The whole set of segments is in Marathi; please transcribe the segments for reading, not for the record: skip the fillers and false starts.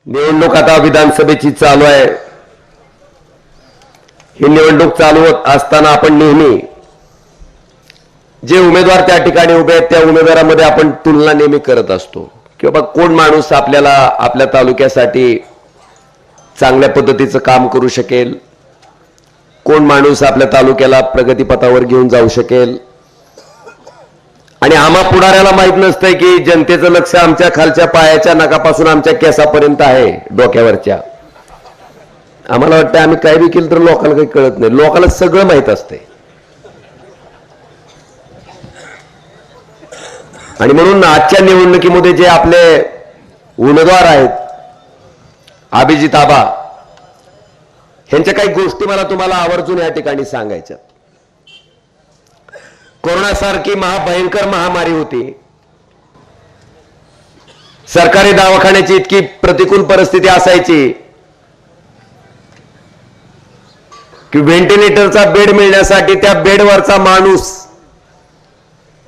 निवडणूक आता विधानसभेची चालू आहे। ही निवडणूक चालू असताना आपण नेहमी जे उमेदवार त्या ठिकाणी उभे आहेत त्या उमेदवारांमध्ये आपण तुलना नेहमी करत असतो की बाबा कोण माणूस आपल्याला आपल्या तालुक्यासाठी चांगल्या पद्धतीचं काम करू शकेल, कोण माणूस आपल्या तालुक्याला प्रगतीपथावर घेऊन जाऊ शकेल। आणि आम्हा पुढाऱ्याला माहित नसतंय की जनतेचं लक्ष आमच्या खालच्या पायाच्या नखापासून आमच्या केसापर्यंत आहे, डोक्यावरच्या। आम्हाला वाटतं आम्ही काय बी केलं तर लोकांना काही कळत नाही, लोकांना सगळं माहित असते। आणि म्हणून आजच्या निवडणुकीमध्ये जे आपले उमेदवार आहेत अभिजित आबा ह्यांच्या काही गोष्टी मला तुम्हाला आवर्जून या ठिकाणी सांगायच्या। कोरोनासारखी महाभयंकर महामारी होती, सरकारी दवाखान्याची इतकी प्रतिकूल परिस्थिती असायची की व्हेंटिलेटरचा बेड मिळण्यासाठी त्या बेडवरचा माणूस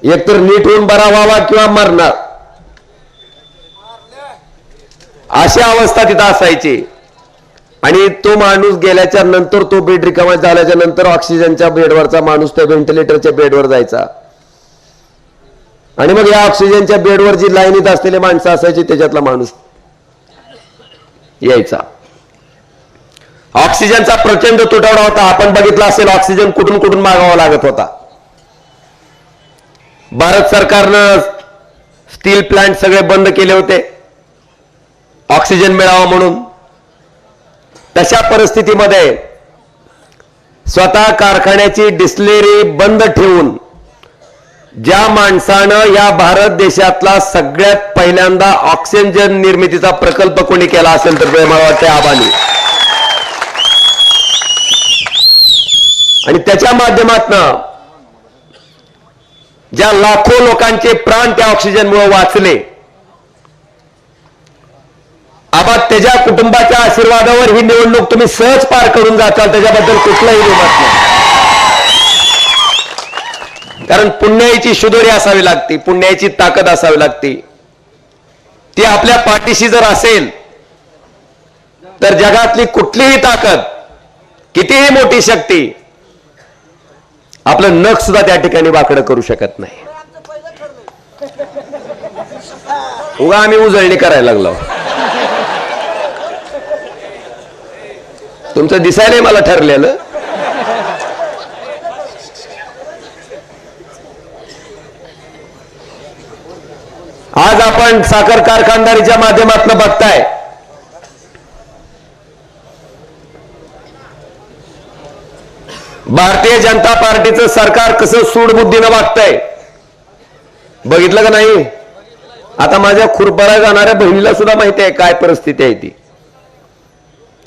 एकतर नीट होऊन बरा व्हावा किंवा मरणार अशी अवस्था तिथं असायची। आणि तो माणूस गेल्याच्या नंतर तो बेड रिकामा झाल्याच्या नंतर ऑक्सिजनच्या बेडवरचा माणूस त्या व्हेंटिलेटरच्या बेडवर जायचा आणि मग या ऑक्सिजनच्या बेडवर जी लाईनीत असलेली माणसं असायची त्याच्यातला माणूस यायचा। ऑक्सिजनचा प्रचंड तुटवडा होता, आपण बघितला असेल ऑक्सिजन कुठून कुठून मागावा लागत होता। भारत सरकारनं स्टील प्लांट सगळे बंद केले होते ऑक्सिजन मिळावा म्हणून। तशा परिस्थितीमध्ये स्वतः कारखान्याची डिस्टिलरी बंद ठेवून ज्या माणसानं या भारत देशातला सगळ्यात पहिल्यांदा ऑक्सिजन निर्मितीचा प्रकल्प कोणी केला असेल तर ते मला वाटतं आबांनी। आणि त्याच्या माध्यमातून ज्या लाखो लोकांचे प्राण त्या ऑक्सिजनमुळे वाचले, आबा त्याच्या कुटुंबाच्या आशीर्वादावर ही निवडणूक तुम्ही सहज पार करून जाचाल, त्याच्याबद्दल कुठलाही दुमत नाही। कारण पुण्याईची शुद्धोरी असावी लागते, पुण्याईची ताकद असावी लागते। ती आपल्या पाठीशी जर असेल तर जगातली कुठलीही ताकद, कितीही मोठी शक्ती आपलं नख सुद्धा त्या ठिकाणी वाकडं करू शकत नाही। उगा आम्ही उजळणी करायला लागलो, तुमचं दिसायला मला ठरलेलं। आज आपण साखर कारखानदारीच्या माध्यमातून बघताय भारतीय जनता पार्टीचं सरकार कसं सूडबुद्धीनं वागतंय, बघितलं का नाही? आता माझ्या खुरपडा जाणाऱ्या बहिणीला सुद्धा माहिती आहे काय परिस्थिती आहे ती।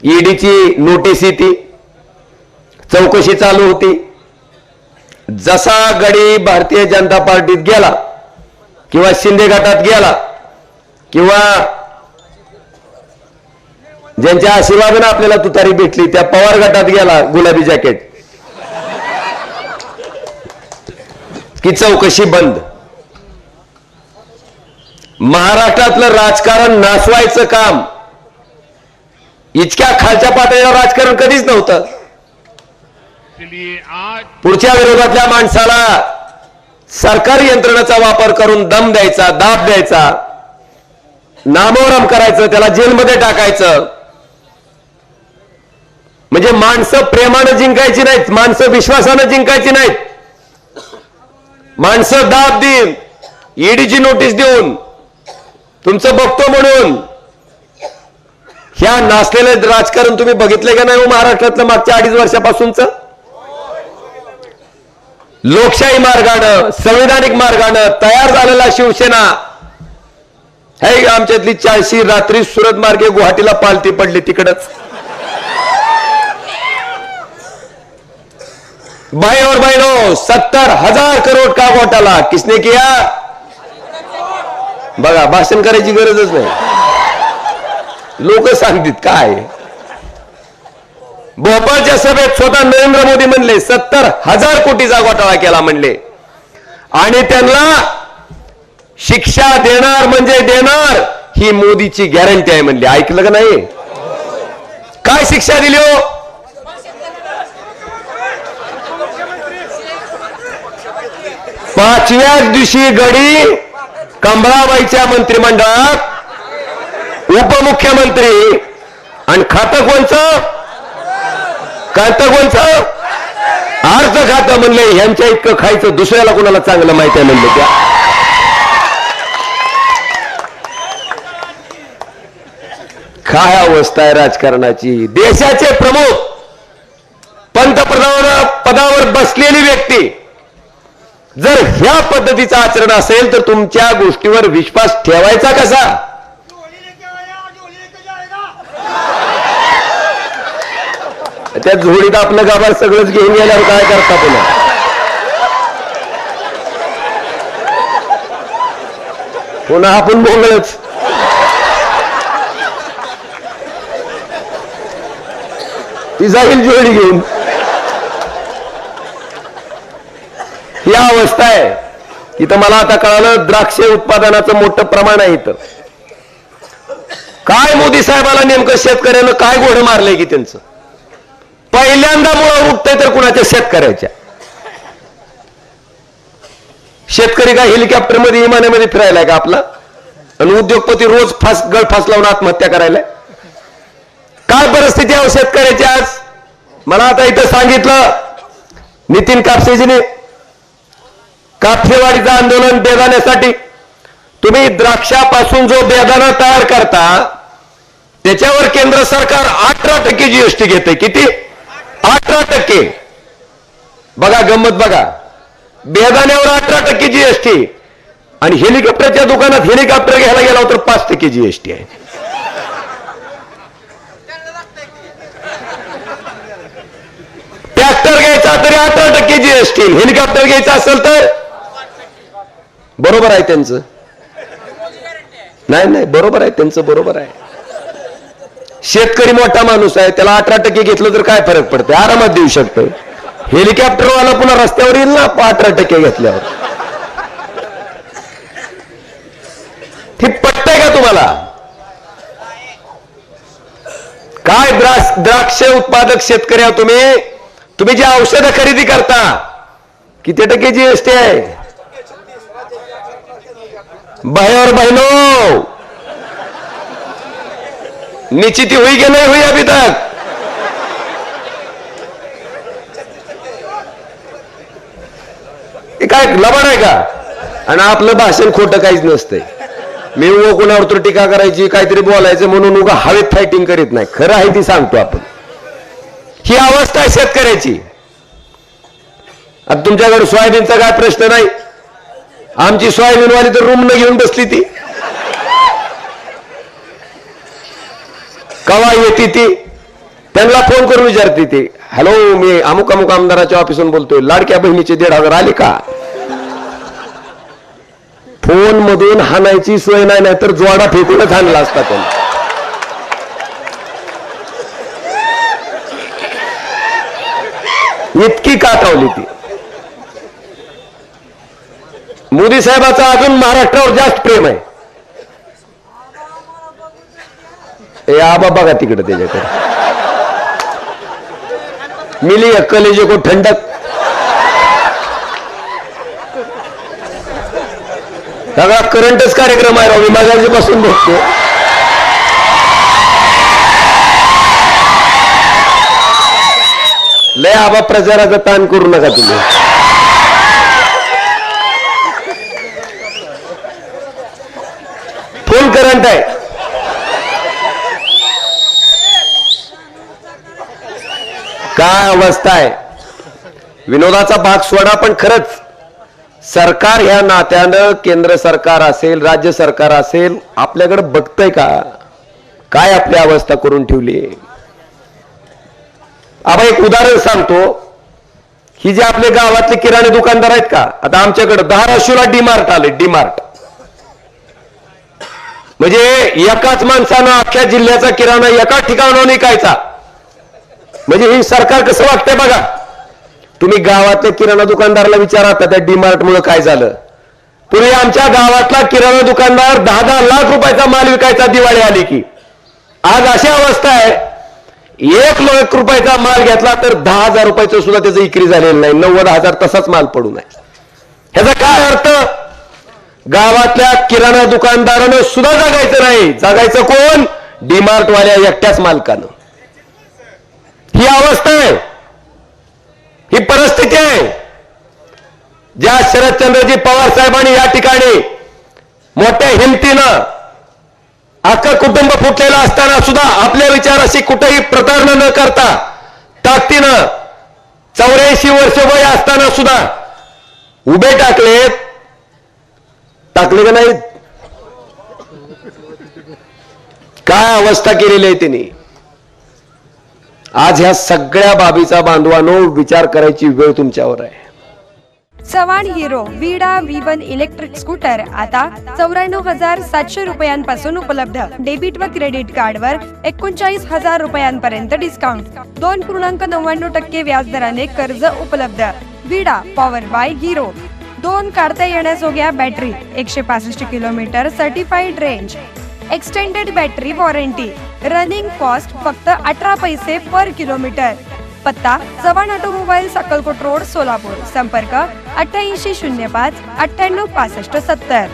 ईडीची नोटीस येते, चौकशी चालू होती। जसा गडी भारतीय जनता पार्टीत गेला किंवा शिंदे गटात गेला किंवा ज्यांच्या आशीर्वादाने आपल्याला तुतारी भेटली त्या पवार गटात गेला गुलाबी जॅकेट की चौकशी बंद। महाराष्ट्रातलं राजकारण नासवायचं काम इतक्या खालच्या पातळीवर राजकारण कधीच नव्हतं। पुढच्या विरोधातल्या माणसाला सरकारी यंत्रणेचा वापर करून दम द्यायचा, दाब द्यायचा, नामोहरम करायचं, त्याला जेलमध्ये टाकायचं। म्हणजे माणसं प्रेमानं जिंकायची नाहीत, माणसं विश्वासानं जिंकायची नाहीत। माणसं दाब देऊन, ईडीची नोटीस देऊन, तुमचं बघतो म्हणून ह्या नासलेलं राजकारण तुम्ही बघितलंय का नाही महाराष्ट्रातलं मागच्या 2.5 वर्षापासूनच? लोकशाही मार्गानं, संविधानिक मार्गानं तयार झालेला शिवसेना हे आमच्यातली 40 रात्री सुरत मार्गे गुवाहाटीला पालती पडली तिकडच। भाई और बहनों, 70,000 करोड़ का घोटाला किसने किया? बघा, भाषण करायची गरजच नाही, लोक सांगतात काय। भोपाळच्या सभेत स्वतः नरेंद्र मोदी म्हणले 70,000 कोटीचा घोटाळा केला म्हणले, आणि त्यांना शिक्षा देणार म्हणजे देणार ही मोदीची गॅरंटी आहे म्हणली. ऐकलं का नाही? काय शिक्षा दिली हो? पाचव्याच दिवशी गडी कंबळाबाईच्या मंत्रिमंडळात उपमुख्यमंत्री आणि खातं कोणचं? अर्ज खातं म्हणले. यांच्या इतकं खायचं दुसऱ्याला कोणाला चांगलं माहिती आहे म्हणले. त्या काय अवस्था आहे राजकारणाची. देशाचे प्रमुख पंतप्रधान पदावर बसलेली व्यक्ती जर ह्या पद्धतीचं आचरण असेल तर तुमच्या गोष्टीवर विश्वास ठेवायचा कसा? त्या झोडीत आपलं गाभार सगळंच घेऊन गेल्यावर काय करता पुन्हा? पुन्हा आपण बोंगळच. ती जाईल जोडी घेऊन. ही अवस्था आहे. इथं मला आता कळालं द्राक्ष उत्पादनाचं मोठं प्रमाण आहे इथं. काय मोदी साहेबाला नेमकं शेतकऱ्यानं काय घोडं मारलंय की त्यांचं? पहिल्यांदा मुळा उठतंय तर कुणाच्या? शेतकऱ्याच्या. शेतकरी काय हेलिकॉप्टर मध्ये विमानामध्ये फिरायलाय का आपला? आणि उद्योगपती रोज गळफास लावून आत्महत्या करायला? काय परिस्थिती आहे शेतकऱ्याची आज? मला आता इथं सांगितलं नितीन कापसेजीने कापसेवाडीचं आंदोलन बेदाण्यासाठी तुम्ही द्राक्षापासून जो बेदाणा तयार करता त्याच्यावर केंद्र सरकार 18% जीएसटी घेते. किती? 18%. बघा गंमत बघा. बेदाण्यावर 18% जीएसटी आणि हेलिकॉप्टरच्या दुकानात हेलिकॉप्टर घ्यायला गेला तर 5% जीएसटी आहे. ट्रॅक्टर घ्यायचा तरी 18% जीएसटी. हेलिकॉप्टर घ्यायचा असेल तर बरोबर आहे त्यांचं. नाही बरोबर आहे त्यांचं. बरोबर आहे. शेतकरी मोठा माणूस आहे, त्याला 18% घेतलं तर काय फरक पडते? आरामात देऊ शकतोय. हेलिकॉप्टरवाला पुन्हा रस्त्यावर येईल ना 18% घेतल्यावर. ती पटतंय का तुम्हाला? काय द्राक्ष उत्पादक शेतकरी आहात तुम्ही जे औषधं खरेदी करता किती टक्के जीएसटी आहे? भाइयों बहनों, निश्चित हुई कि नहीं हुई अभी तक? काय लबाड आहे का? आणि आपलं भाषण खोटं काहीच नसतंय. मी कोणावर तर टीका करायची काहीतरी बोलायचं म्हणून उगा हवेत फायटिंग करीत नाही. खरं आहे ती सांगतो आपण. ही अवस्था आहे शेतकऱ्याची. आता तुमच्याकडे सोयाबीनचा काय प्रश्न नाही. आमची सोयाबीनवाली तर रूम न घेऊन बसली. ती कवा येते ती त्यांना फोन करून विचारते ती, हॅलो मी अमुक अमुक आमदाराच्या ऑफिसून बोलतोय, लाडक्या बहिणीचे 1,500 आले का? फोन मधून हाणायची सोय नाही, तर जोडा फेकूनच हाणला असता त्यांना. इतकी काटावली ती. मोदी साहेबाचा अजून महाराष्ट्रावर जास्त प्रेम आहे. ए आबा बघा तिकडे त्याच्याकडे. मिली कलेजे को ठंडक. सगळा करंटच कार्यक्रम आहे. मी मागाची पासून बघतो. लय आबा प्रचाराचा ताण करू नका तुम्ही. फुल करंट आहे. काय अवस्था आहे. विनोदाचा भाग सोडा, पण खरंच सरकार ह्या नात्यानं केंद्र सरकार असेल राज्य सरकार असेल आपल्याकडे बघतंय का? काय आपली अवस्था करून ठेवली. आपण एक उदाहरण सांगतो. ही जे आपले गावातले किराणे दुकानदार आहेत का, आता आमच्याकडे धाराशिवला डीमार्ट आले. डीमार्ट म्हणजे एकाच माणसानं अख्ख्या जिल्ह्याचा किराणा एका ठिकाणावर विकायचा. म्हणजे ही सरकार कसं वागतंय बघा. तुम्ही गावातल्या किराणा दुकानदाराला विचारा त्या डीमार्ट मुळे काय झालं. पूर्वी आमच्या गावातला किराणा दुकानदार 10-10 लाख रुपयाचा माल विकायचा दिवाळी आली की. आज अशी अवस्था आहे, 1 लाख रुपयाचा माल घेतला तर 10,000 रुपयाचं सुद्धा त्याचं विक्री झालेलं नाही. 90,000 तसाच माल पडून आहे. ह्याचा काय अर्थ? गावातल्या किराणा दुकानदारानं सुद्धा जगायचं नाही. जगायचं कोण? डीमार्ट वाल्या एकट्याच मालकानं. ही अवस्था आहे, ही परिस्थिती आहे. ज्या शरदचंद्रजी पवार साहेबांनी या ठिकाणी मोठ्या हिमतीनं अख्खं कुटुंब फुटलेलं असताना सुद्धा आपल्या विचाराशी कुठेही प्रतारणा न करता ताकदीनं 84 वर्ष वय असताना सुद्धा उभे टाकले का नाहीत? काय अवस्था केलेली आहे त्यांनी. आज ह्या सगळ्या बाबीचा बांधवांनो विचार करायची वेळ तुमच्यावर आहे. चव्हाण हिरो विडा V1 इलेक्ट्रिक स्कूटर आता 94,700 रुपयांपासून उपलब्ध. डेबिट व क्रेडिट कार्डवर 39,000 रुपयांपर्यंत डिस्काउंट. 2.99% व्याजदराने कर्ज उपलब्ध. विडा पॉवर बाय हिरो. 2 काढता येण्याजोग्या battery, 165 kilometre certified range, extended battery warranty. Running cost फक्त 18 पैसे पर किलोमीटर. पत्ता चव्हाण ऑटोमोबाईल्स, अक्कलकोट रोड, सोलापूर. संपर्क 8805 98 65 70.